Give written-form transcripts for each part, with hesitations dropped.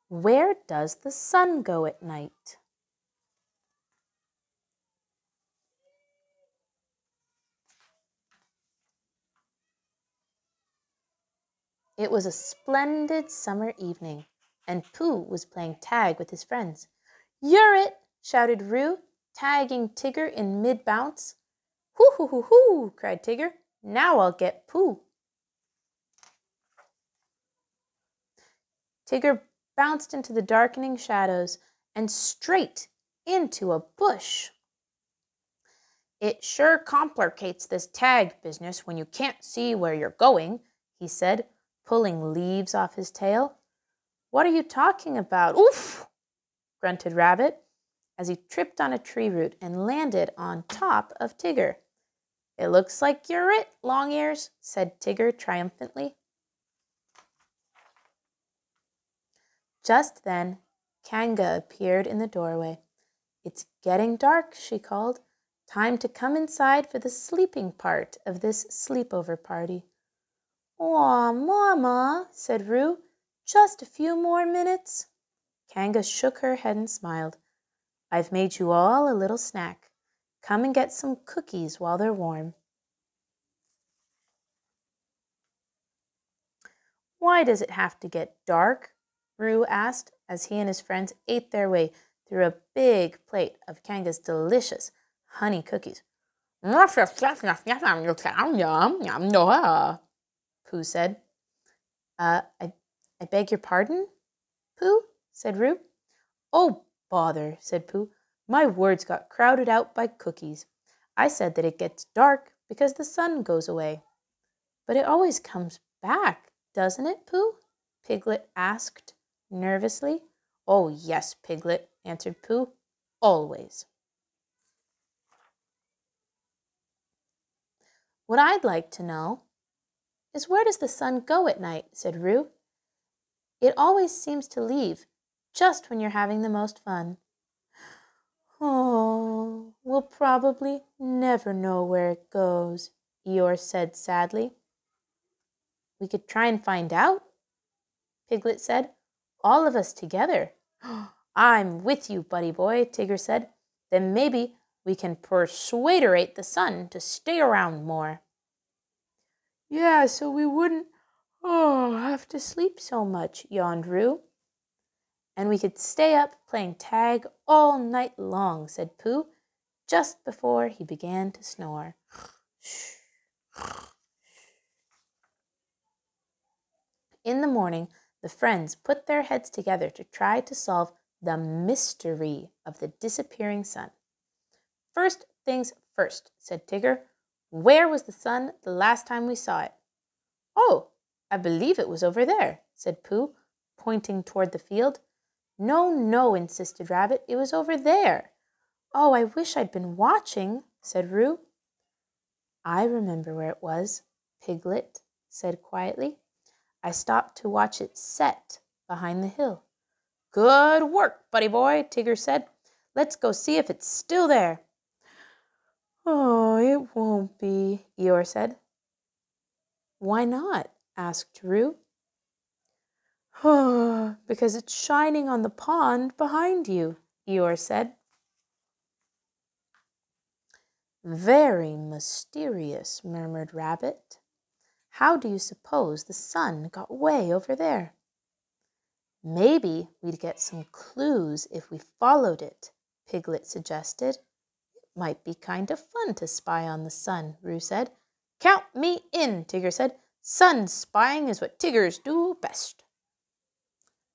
Where does the sun go at night? It was a splendid summer evening, and Pooh was playing tag with his friends. "You're it!" shouted Roo, tagging Tigger in mid-bounce. "Hoo, hoo, hoo, hoo!" cried Tigger. "Now I'll get Pooh." Tigger bounced into the darkening shadows and straight into a bush. "It sure complicates this tag business when you can't see where you're going," he said, pulling leaves off his tail. "What are you talking about?" "Oof!" grunted Rabbit as he tripped on a tree root and landed on top of Tigger. "It looks like you're it, Longears," said Tigger triumphantly. Just then, Kanga appeared in the doorway. "It's getting dark," she called. "Time to come inside for the sleeping part of this sleepover party." "Aw, Mama," said Roo, "just a few more minutes." Kanga shook her head and smiled. "I've made you all a little snack. Come and get some cookies while they're warm." "Why does it have to get dark?" Roo asked as he and his friends ate their way through a big plate of Kanga's delicious honey cookies. "Pooh said. I beg your pardon, Pooh?" said Roo. "Oh, bother," said Pooh. "My words got crowded out by cookies. I said that it gets dark because the sun goes away." "But it always comes back, doesn't it, Pooh?" Piglet asked nervously. "Oh, yes, Piglet," answered Pooh. "Always." "What I'd like to know is where does the sun go at night?" said Roo. "It always seems to leave just when you're having the most fun." "Oh, we'll probably never know where it goes," Eeyore said sadly. "We could try and find out," Piglet said. "All of us together." "I'm with you, buddy boy," Tigger said. "Then maybe we can persuaderate the sun to stay around more." "Yeah, so we wouldn't have to sleep so much," yawned Roo. "And we could stay up playing tag all night long," said Pooh, just before he began to snore. In the morning, the friends put their heads together to try to solve the mystery of the disappearing sun. "First things first," said Tigger. "Where was the sun the last time we saw it?" "Oh, I believe it was over there," said Pooh, pointing toward the field. "No, no," insisted Rabbit. "It was over there." "Oh, I wish I'd been watching," said Roo. "I remember where it was," Piglet said quietly. "I stopped to watch it set behind the hill." "Good work, buddy boy," Tigger said. "Let's go see if it's still there." "Oh, it won't be," Eeyore said. "Why not?" asked Roo. "Because it's shining on the pond behind you," Eeyore said. "Very mysterious," murmured Rabbit. "How do you suppose the sun got way over there?" "Maybe we'd get some clues if we followed it," Piglet suggested. "It might be kind of fun to spy on the sun," Roo said. "Count me in," Tigger said. "Sun spying is what Tiggers do best."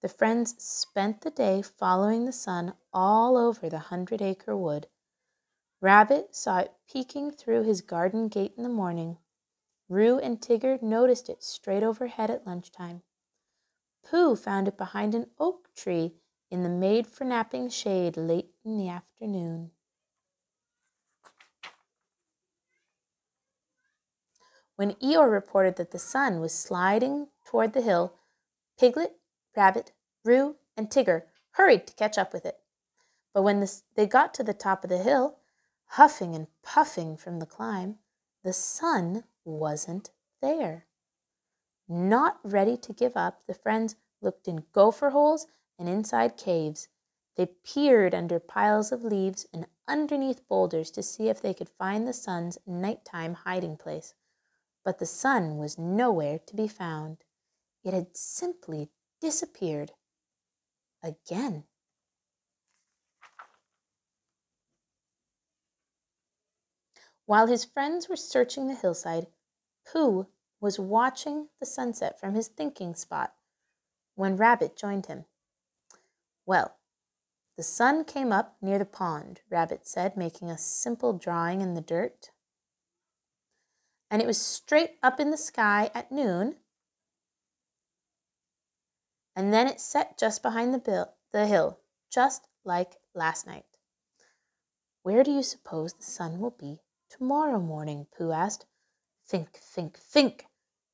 The friends spent the day following the sun all over the 100-acre wood. Rabbit saw it peeking through his garden gate in the morning. Roo and Tigger noticed it straight overhead at lunchtime. Pooh found it behind an oak tree in the made-for-napping shade late in the afternoon. When Eeyore reported that the sun was sliding toward the hill, Piglet, Rabbit, Roo, and Tigger hurried to catch up with it. But when they got to the top of the hill, huffing and puffing from the climb, the sun wasn't there. Not ready to give up, the friends looked in gopher holes and inside caves. They peered under piles of leaves and underneath boulders to see if they could find the sun's nighttime hiding place. But the sun was nowhere to be found. It had simply disappeared again. While his friends were searching the hillside, Pooh was watching the sunset from his thinking spot when Rabbit joined him. "Well, the sun came up near the pond," Rabbit said, making a simple drawing in the dirt. "And it was straight up in the sky at noon, and then it set just behind the hill, just like last night." "Where do you suppose the sun will be tomorrow morning?" Pooh asked. "Think, think, think,"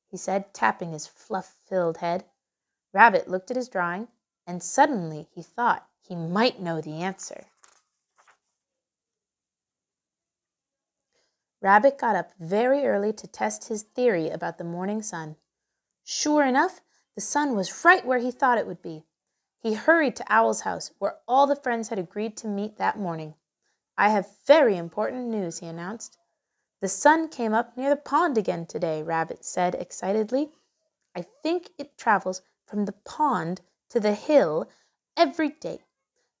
he said, tapping his fluff-filled head. Rabbit looked at his drawing, and suddenly he thought he might know the answer. Rabbit got up very early to test his theory about the morning sun. Sure enough, the sun was right where he thought it would be. He hurried to Owl's house, where all the friends had agreed to meet that morning. "I have very important news," he announced. "The sun came up near the pond again today," Rabbit said excitedly. "I think it travels from the pond to the hill every day.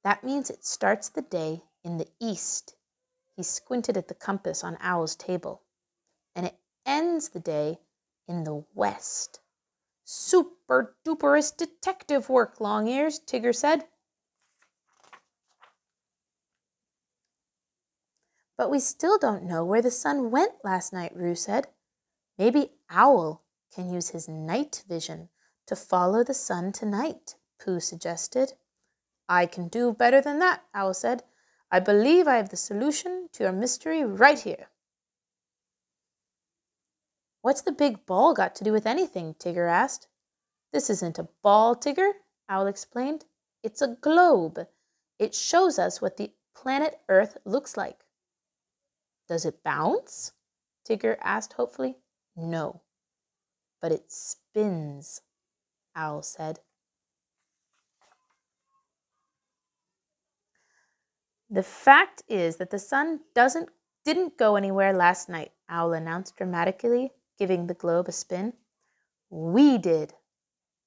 That means it starts the day in the east." He squinted at the compass on Owl's table. "And it ends the day in the west." "Super-duperest detective work, Long-Ears," Tigger said. "But we still don't know where the sun went last night," Roo said. "Maybe Owl can use his night vision to follow the sun tonight," Pooh suggested. "I can do better than that," Owl said. "I believe I have the solution to your mystery right here." "What's the big ball got to do with anything?" Tigger asked. "This isn't a ball, Tigger," Owl explained. "It's a globe. It shows us what the planet Earth looks like." "Does it bounce?" Tigger asked hopefully. "No, but it spins," Owl said. "The fact is that the sun didn't go anywhere last night," Owl announced dramatically, giving the globe a spin. "We did."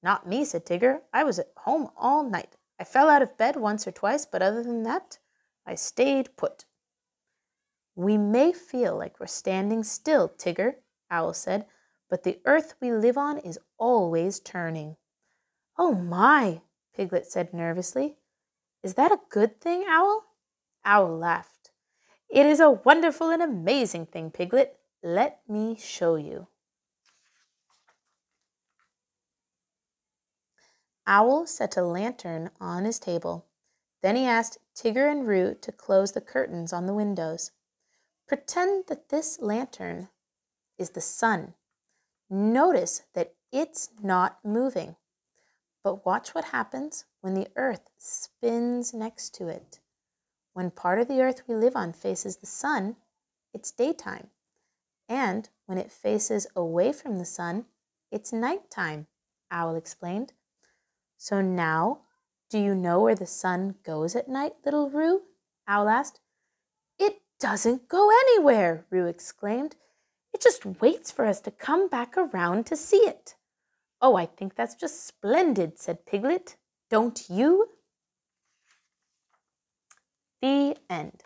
"Not me," said Tigger. "I was at home all night. I fell out of bed once or twice, but other than that, I stayed put." "We may feel like we're standing still, Tigger," Owl said, "but the earth we live on is always turning." "Oh my," Piglet said nervously. "Is that a good thing, Owl?" Owl laughed. "It is a wonderful and amazing thing, Piglet. Let me show you." Owl set a lantern on his table. Then he asked Tigger and Roo to close the curtains on the windows. "Pretend that this lantern is the sun. Notice that it's not moving. But watch what happens when the earth spins next to it. When part of the earth we live on faces the sun, it's daytime. And when it faces away from the sun, it's nighttime," Owl explained. "So now, do you know where the sun goes at night, little Roo?" Owl asked. "It doesn't go anywhere," Roo exclaimed. "It just waits for us to come back around to see it." "Oh, I think that's just splendid," said Piglet. "Don't you?" The end.